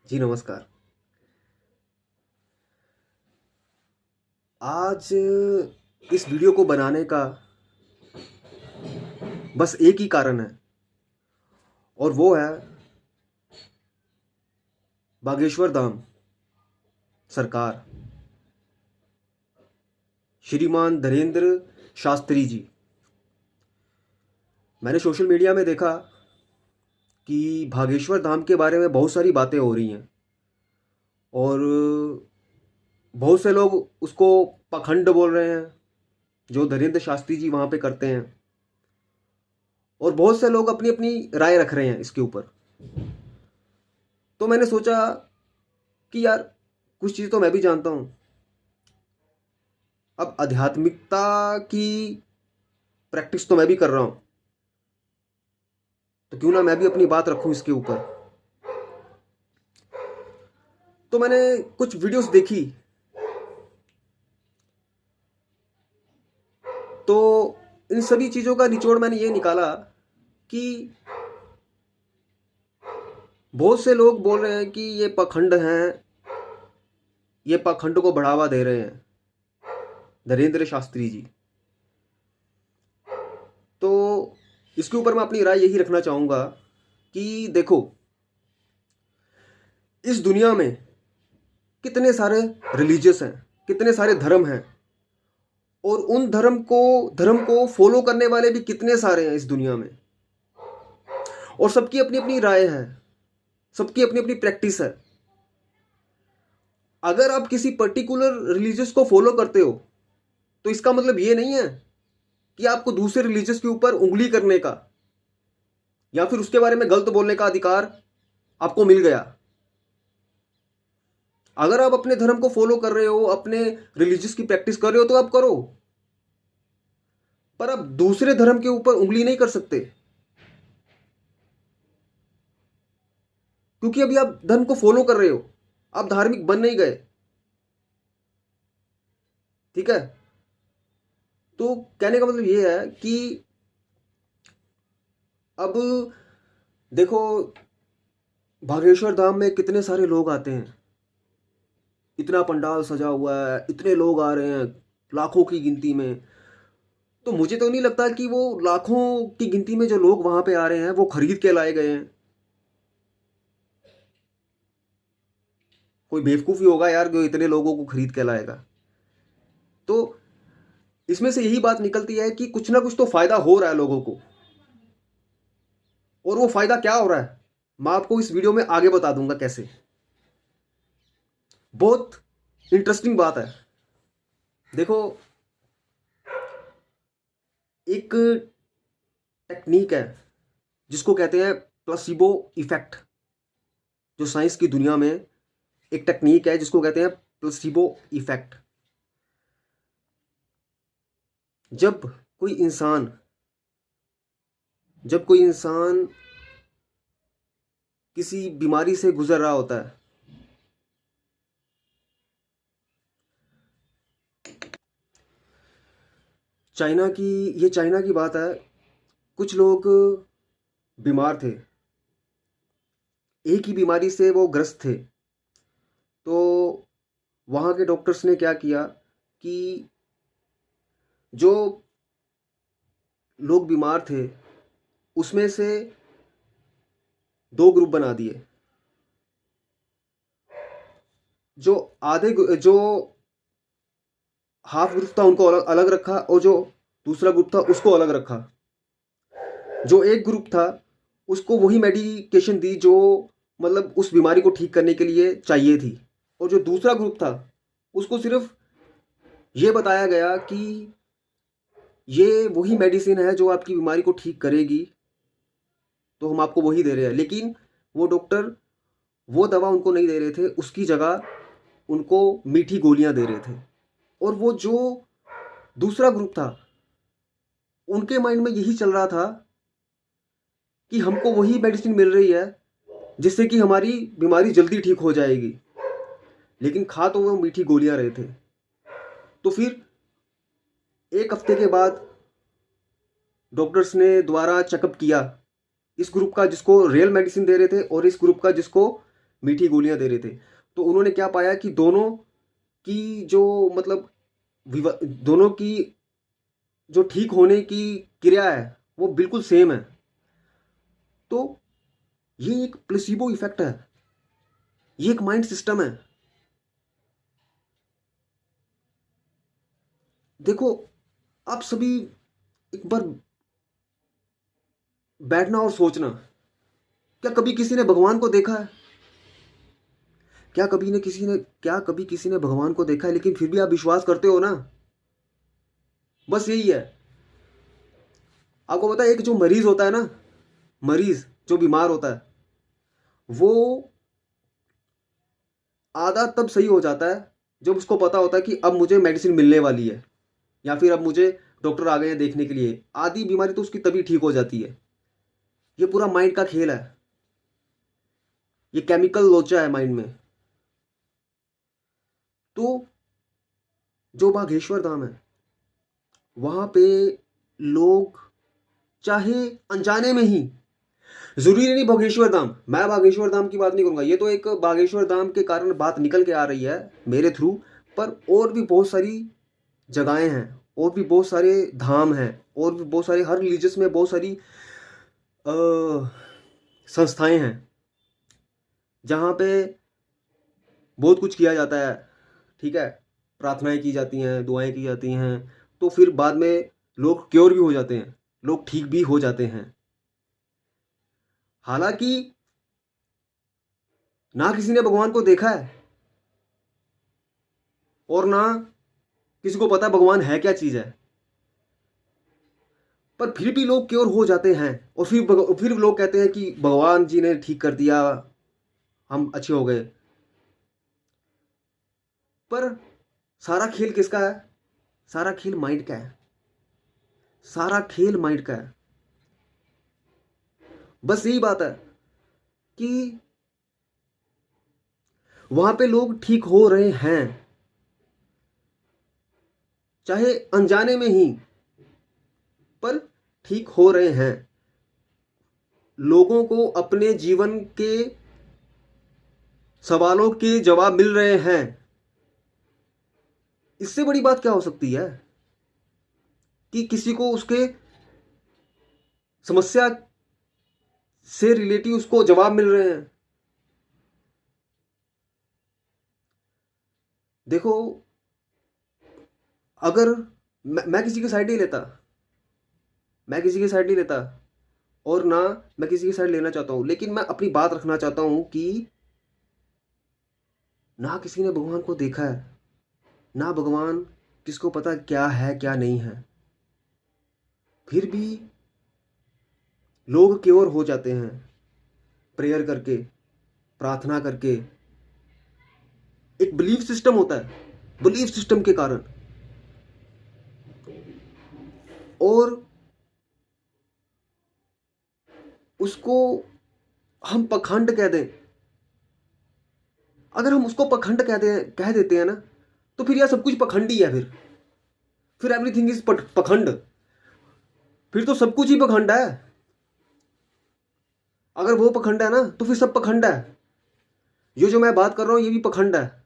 जी नमस्कार। आज इस वीडियो को बनाने का बस एक ही कारण है और वो है बागेश्वर धाम सरकार, श्रीमान धीरेंद्र शास्त्री जी। मैंने सोशल मीडिया में देखा कि बागेश्वर धाम के बारे में बहुत सारी बातें हो रही हैं और बहुत से लोग उसको पाखंड बोल रहे हैं जो धीरेंद्र शास्त्री जी वहाँ पे करते हैं, और बहुत से लोग अपनी अपनी राय रख रहे हैं इसके ऊपर। तो मैंने सोचा कि यार कुछ चीज़ तो मैं भी जानता हूँ। अब आध्यात्मिकता की प्रैक्टिस तो मैं भी कर रहा हूँ, तो क्यों ना मैं भी अपनी बात रखूं इसके ऊपर। तो मैंने कुछ वीडियोस देखी, तो इन सभी चीज़ों का निचोड़ मैंने ये निकाला कि बहुत से लोग बोल रहे हैं कि ये पाखंड हैं, ये पाखंड को बढ़ावा दे रहे हैं धीरेंद्र शास्त्री जी। तो इसके ऊपर मैं अपनी राय यही रखना चाहूँगा कि देखो, इस दुनिया में कितने सारे रिलीजियस हैं, कितने सारे धर्म हैं, और उन धर्म को फॉलो करने वाले भी कितने सारे हैं इस दुनिया में, और सबकी अपनी अपनी राय है, सबकी अपनी अपनी प्रैक्टिस है। अगर आप किसी पर्टिकुलर रिलीजियस को फॉलो करते हो तो इसका मतलब ये नहीं है कि आपको दूसरे रिलीजियस के ऊपर उंगली करने का या फिर उसके बारे में गलत बोलने का अधिकार आपको मिल गया। अगर आप अपने धर्म को फॉलो कर रहे हो, अपने रिलीजियस की प्रैक्टिस कर रहे हो, तो आप करो, पर आप दूसरे धर्म के ऊपर उंगली नहीं कर सकते, क्योंकि अभी आप धर्म को फॉलो कर रहे हो, आप धार्मिक बन नहीं गए। ठीक है। तो कहने का मतलब ये है कि अब देखो, बागेश्वर धाम में कितने सारे लोग आते हैं, इतना पंडाल सजा हुआ है, इतने लोग आ रहे हैं लाखों की गिनती में। तो मुझे तो नहीं लगता कि वो लाखों की गिनती में जो लोग वहां पे आ रहे हैं वो खरीद के लाए गए हैं। कोई बेवकूफ़ी होगा यार जो इतने लोगों को खरीद के लाएगा। तो इसमें से यही बात निकलती है कि कुछ ना कुछ तो फायदा हो रहा है लोगों को, और वो फायदा क्या हो रहा है मैं आपको इस वीडियो में आगे बता दूंगा कैसे। बहुत इंटरेस्टिंग बात है। देखो, एक टेक्निक है जिसको कहते हैं प्लेसिबो इफेक्ट। जो साइंस की दुनिया में एक टेक्निक है जिसको कहते हैं प्लेसिबो इफेक्ट। जब कोई इंसान जब कोई इंसान किसी बीमारी से गुजर रहा होता है, चाइना की बात है। कुछ लोग बीमार थे, एक ही बीमारी से वो ग्रस्त थे। तो वहाँ के डॉक्टर्स ने क्या किया कि जो लोग बीमार थे उसमें से दो ग्रुप बना दिए। जो हाफ ग्रुप था उनको अलग अलग रखा, और जो दूसरा ग्रुप था उसको अलग रखा। जो एक ग्रुप था उसको वही मेडिकेशन दी जो मतलब उस बीमारी को ठीक करने के लिए चाहिए थी, और जो दूसरा ग्रुप था उसको सिर्फ ये बताया गया कि ये वही मेडिसिन है जो आपकी बीमारी को ठीक करेगी, तो हम आपको वही दे रहे हैं। लेकिन वो डॉक्टर वो दवा उनको नहीं दे रहे थे, उसकी जगह उनको मीठी गोलियां दे रहे थे। और वो जो दूसरा ग्रुप था उनके माइंड में यही चल रहा था कि हमको वही मेडिसिन मिल रही है जिससे कि हमारी बीमारी जल्दी ठीक हो जाएगी, लेकिन खा तो वो मीठी गोलियां रहे थे। तो फिर एक हफ्ते के बाद डॉक्टर्स ने दोबारा चेकअप किया, इस ग्रुप का जिसको रियल मेडिसिन दे रहे थे और इस ग्रुप का जिसको मीठी गोलियां दे रहे थे। तो उन्होंने क्या पाया कि दोनों की जो मतलब दोनों की जो ठीक होने की क्रिया है वो बिल्कुल सेम है। तो ये एक प्लेसिबो इफेक्ट है, ये एक माइंड सिस्टम है। देखो, आप सभी एक बार बैठना और सोचना, क्या कभी किसी ने भगवान को देखा है? क्या कभी किसी ने भगवान को देखा है लेकिन फिर भी आप विश्वास करते हो ना? बस यही है। आपको पता है, एक जो मरीज होता है ना, मरीज जो बीमार होता है, वो आधा तब सही हो जाता है जब उसको पता होता है कि अब मुझे मेडिसिन मिलने वाली है, या फिर अब मुझे डॉक्टर आ गए हैं देखने के लिए। आधी बीमारी तो उसकी तभी ठीक हो जाती है। ये पूरा माइंड का खेल है, ये केमिकल लोचा है माइंड में। तो जो बागेश्वर धाम है, वहां पे लोग चाहे अनजाने में ही, जरूरी नहीं बागेश्वर धाम, मैं बागेश्वर धाम की बात नहीं करूंगा, ये तो एक बागेश्वर धाम के कारण बात निकल के आ रही है मेरे थ्रू, पर और भी बहुत सारी जगहें हैं, और भी बहुत सारे धाम हैं, और भी बहुत सारे, हर रिलीजियस में बहुत सारी अ, संस्थाएं हैं जहाँ पे बहुत कुछ किया जाता है। ठीक है, प्रार्थनाएं की जाती हैं, दुआएं की जाती हैं, तो फिर बाद में लोग क्योर भी हो जाते हैं, लोग ठीक भी हो जाते हैं। हालांकि ना किसी ने भगवान को देखा है और ना किसी को पता भगवान है क्या चीज है, पर फिर भी लोग क्योर हो जाते हैं, और फिर लोग कहते हैं कि भगवान जी ने ठीक कर दिया, हम अच्छे हो गए। पर सारा खेल किसका है? सारा खेल माइंड का है, सारा खेल माइंड का है। बस यही बात है कि वहां पे लोग ठीक हो रहे हैं, चाहे अनजाने में ही, पर ठीक हो रहे हैं। लोगों को अपने जीवन के सवालों के जवाब मिल रहे हैं। इससे बड़ी बात क्या हो सकती है कि किसी को उसके समस्या से रिलेटिव उसको जवाब मिल रहे हैं। देखो, अगर मैं किसी की साइड नहीं लेता, मैं किसी की साइड नहीं लेता, और ना मैं किसी की साइड लेना चाहता हूं, लेकिन मैं अपनी बात रखना चाहता हूं कि ना किसी ने भगवान को देखा है, ना भगवान किसको पता क्या है क्या नहीं है, फिर भी लोग क्योर हो जाते हैं प्रेयर करके, प्रार्थना करके। एक बिलीफ सिस्टम होता है, बिलीफ सिस्टम के कारण। और उसको हम पखंड कह दें, अगर हम उसको पखंड कह देते हैं ना, तो फिर यह सब कुछ पखंड ही है। फिर एवरीथिंग इज पखंड, फिर तो सब कुछ ही पखंड है। अगर वो पखंड है ना, तो फिर सब पखंड है। ये जो मैं बात कर रहा हूं ये भी पखंड है।